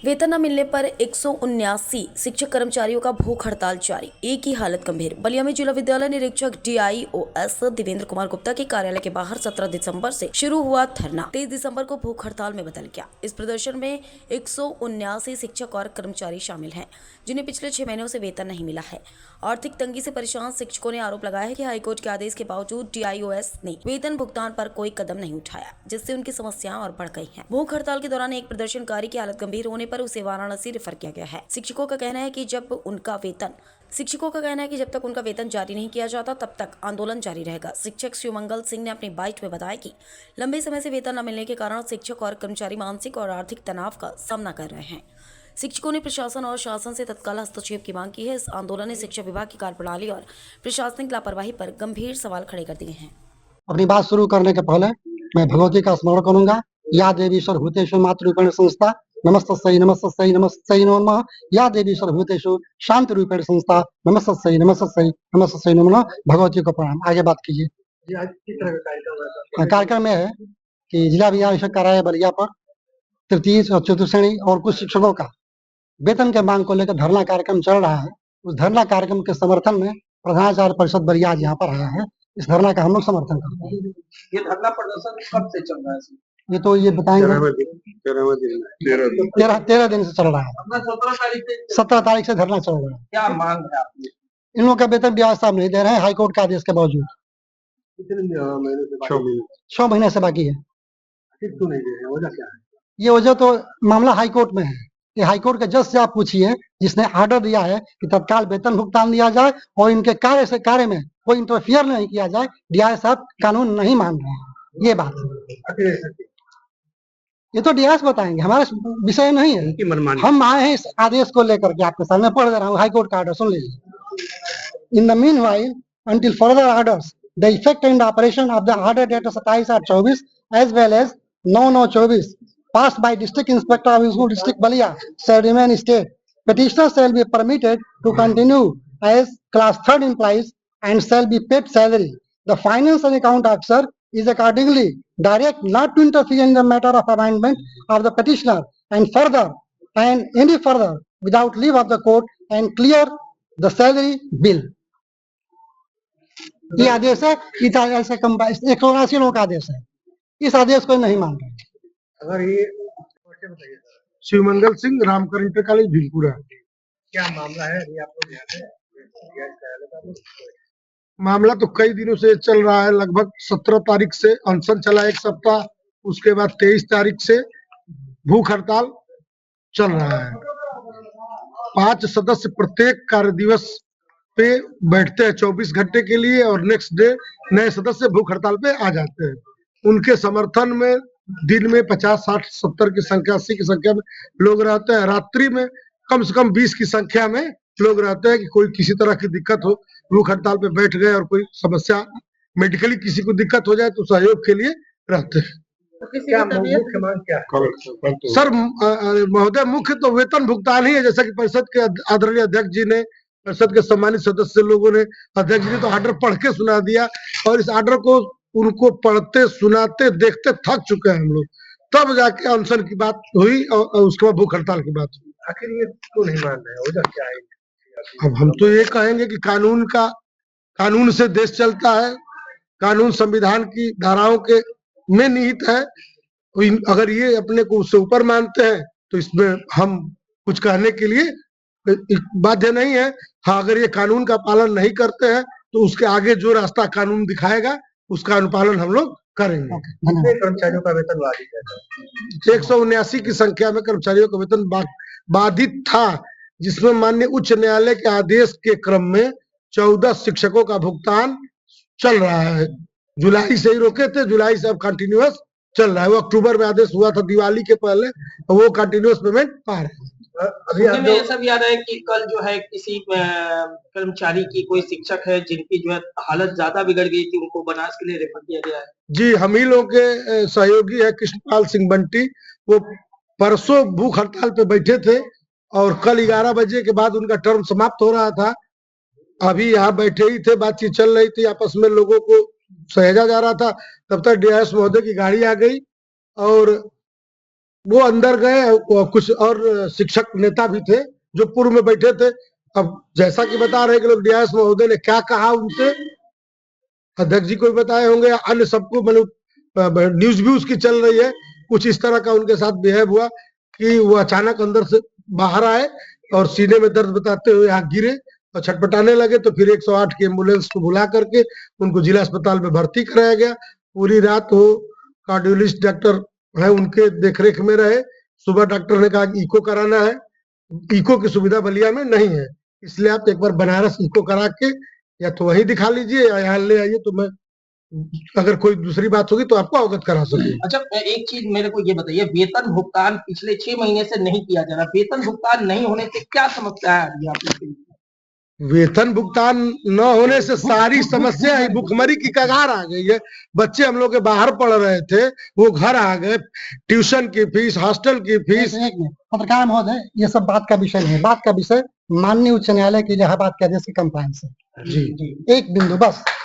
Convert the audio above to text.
वेतन न मिलने पर 179 शिक्षक कर्मचारियों का भूख हड़ताल जारी। एक ही हालत गंभीर। बलिया में जिला विद्यालय निरीक्षक DIOS देवेंद्र कुमार गुप्ता के कार्यालय के बाहर 17 दिसंबर से शुरू हुआ धरना 23 दिसंबर को भूख हड़ताल में बदल गया। इस प्रदर्शन में 179 शिक्षक और कर्मचारी शामिल हैं, जिन्हें पिछले 6 महीनों से वेतन नहीं मिला है। आर्थिक तंगी से परेशान शिक्षकों ने आरोप लगाया है कि हाईकोर्ट के आदेश के बावजूद DIOS ने वेतन भुगतान पर कोई कदम नहीं उठाया, जिससे उनकी समस्याएं और बढ़ गई हैं। भूख हड़ताल के दौरान एक प्रदर्शनकारी की हालत गंभीर होने पर उसे वाराणसी रेफर किया गया है। शिक्षकों का कहना है कि जब तक उनका वेतन जारी नहीं किया जाता तब तक आंदोलन जारी रहेगा। शिक्षक शिवमंगल सिंह ने अपनी बाइट में बताया कि लंबे समय से वेतन न मिलने के कारण शिक्षक और कर्मचारी मानसिक और आर्थिक तनाव का सामना कर रहे हैं। शिक्षकों ने प्रशासन और शासन से तत्काल हस्तक्षेप की मांग की है। इस आंदोलन ने शिक्षा विभाग की कार्यप्रणाली और प्रशासनिक लापरवाही पर गंभीर सवाल खड़े कर दिए हैं। अपनी बात शुरू करने के पहले मैं भगवती का स्मरण करूंगा। या देवी सर्वभूतेषु मातृरूपेण संस्था नमस्तस्यै नमस्तस्यै नमस्तस्यै नमो नमः। या देवी सर्वभूतेषु शांति रूपेण संस्था नमस्तस्यै नमस्तस्यै नमस्तस्यै नमो नमः। भगवती को प्रणाम। आगे बात कीजिए। आज किस तरह का कार्यक्रम में है कि जिला विद्यालय कार्यालय बलिया पर तृतीय और चतुर्थ श्रेणी और कुछ शिक्षकों का वेतन के मांग को लेकर धरना कार्यक्रम चल रहा है। उस धरना कार्यक्रम के समर्थन में प्रधानाचार्य परिषद बलिया आज यहाँ पर आया है। इस धरना का हम लोग समर्थन करते हैं। ये धरना प्रदर्शन कब से चल रहा है? ये तो ये बताएंगे 13 दिन से चल रहा है। 17 तारीख से धरना चल रहा है। क्या मांग है आपकी? इन लोगों का वेतन ब्याज साहब नहीं दे रहे हैं हाईकोर्ट के आदेश के बावजूद। 6 महीने से बाकी है। क्यों नहीं दे रहे हैं? वजह क्या है? ये वजह तो मामला हाईकोर्ट में है। ये हाईकोर्ट के जज से आप पूछिए, जिसने ऑर्डर दिया है कि तत्काल वेतन भुगतान दिया जाए और इनके कार्य में कोई इंटरफियर नहीं किया जाए। DI साहब कानून नहीं मान रहे हैं। ये बात ये तो DI बताएंगे, हमारा विषय नहीं है। हम आए हैं इस आदेश को लेकर के आपके सामने पढ़ दे रहा हूँ। हाईकोर्ट का ऑर्डर सुन लीजिए। In the mean while until further orders, the effect and operation of the order dated 27/8/24 as well as 9/9/24 passed by District Inspector of School District Balia shall remain state. Petitioner shall be permitted to continue as class 3rd employees and shall be paid salary. The finance and account officer is accordingly direct not to interfere in the matter of amendment of the petitioner and any further without leave of the court and clear the salary bill. ये आदेश है। 179 लोगों का आदेश है। इस आदेश को नहीं मान रहे। अगर ये शिवमंगल सिंह रामकर इंटर कॉलेज भीलपुरा, क्या मामला है? अभी आप लोग मामला तो कई दिनों से चल रहा है। लगभग 17 तारीख से अनशन चला 1 सप्ताह, उसके बाद 23 तारीख से भूख हड़ताल चल रहा है। 5 सदस्य प्रत्येक कार्य दिवस पे बैठते हैं 24 घंटे के लिए और नेक्स्ट डे नए सदस्य भूख हड़ताल पे आ जाते हैं। उनके समर्थन में दिन में 50, 60, 70 की संख्या, 80 की संख्या में लोग रहते हैं। रात्रि में कम से कम 20 की संख्या में लोग रहते हैं कि कोई किसी तरह की दिक्कत हो, भूख हड़ताल पे बैठ गए और कोई समस्या मेडिकली किसी को दिक्कत हो जाए तो सहयोग के लिए रहते हैं। क्या मुख्य मांग क्या है? सर महोदय, मुख्य तो वेतन भुगतान ही है। जैसा कि परिषद के आदरणीय अध्यक्ष जी ने, परिषद के सम्मानित सदस्य लोगों ने, अध्यक्ष जी ने तो ऑर्डर पढ़ के सुना दिया और इस ऑर्डर को उनको पढ़ते सुनाते देखते थक चुके हैं हम लोग। तब जाके अनशन की बात हुई और उसके बाद भूख हड़ताल की बात हुई। आखिर ये क्यों नहीं मान रहे? वजह क्या है? अब हम तो ये कहेंगे कि कानून से देश चलता है। कानून संविधान की धाराओं के में निहित है। अगर ये अपने को उससे ऊपर मानते हैं तो इसमें हम कुछ कहने के लिए बाध्य नहीं है। हाँ, अगर ये कानून का पालन नहीं करते हैं तो उसके आगे जो रास्ता कानून दिखाएगा उसका अनुपालन हम लोग करेंगे। कर्मचारियों का वेतन बाधित है। 179 की संख्या में कर्मचारियों का वेतन बाधित था, जिसमें माननीय उच्च न्यायालय के आदेश के क्रम में 14 शिक्षकों का भुगतान चल रहा है। जुलाई से ही रोके थे, जुलाई से अब कंटिन्यूअस चल रहा है। वो अक्टूबर में आदेश हुआ था दिवाली के पहले, वो कंटिन्यूअस पेमेंट पा रहे हैं। अभी में ये सब याद है कि कल जो है किसी कर्मचारी की, कोई शिक्षक है जिनकी जो है हालत ज्यादा बिगड़ गई थी, उनको बनास के लिए रेफर किया गया है। जी, हम ही लोग के सहयोगी है कृष्णपाल सिंह बंटी। वो परसों भूख हड़ताल पे बैठे थे और कल 11 बजे के बाद उनका टर्म समाप्त हो रहा था। अभी यहाँ बैठे ही थे, बातचीत चल रही थी, आपस में लोगों को सहेजा जा रहा था। तब तक DIS महोदय की गाड़ी आ गई और वो अंदर गए और कुछ और शिक्षक नेता भी थे जो पूर्व में बैठे थे। अब जैसा कि बता रहे कि लोग डीआईएस महोदय ने क्या कहा उनसे, अध्यक्ष जी को भी बताए होंगे, अन्य सबको, मतलब न्यूज भी उसकी चल रही है। कुछ इस तरह का उनके साथ बिहेव हुआ कि वो अचानक अंदर से बाहर आए और सीने में दर्द बताते हुए यहाँ गिरे और छटपटाने लगे। तो फिर 108 की एम्बुलेंस को बुला करके उनको जिला अस्पताल में भर्ती कराया गया। पूरी रात वो कार्डियोलॉजिस्ट डॉक्टर है उनके देखरेख में रहे। सुबह डॉक्टर ने कहा कि इको कराना है। इको की सुविधा बलिया में नहीं है, इसलिए आप एक बार बनारस इको करा के या तो वहीं दिखा लीजिए या यहाँ ले आइए, तो मैं अगर कोई दूसरी बात होगी तो आपको अवगत करा सकूंगा। अच्छा, एक चीज मेरे को ये बताइए, वेतन भुगतान पिछले 6 महीने से नहीं किया जा रहा, वेतन भुगतान नहीं होने से क्या समस्या है अभी आप लोग के लिए? वेतन भुगतान न होने से सारी समस्या है, भुखमरी की कगार आ गई है। बच्चे हम लोग के बाहर पढ़ रहे थे, वो घर आ गए, ट्यूशन की फीस, हॉस्टल की फीस। एक मिनट, पत्रकार महोदय, ये सब बात का विषय नहीं है। बात का विषय माननीय उच्च न्यायालय की इलाहाबाद के आदेश की कंप्लायंस है। जी एक बिंदु बस।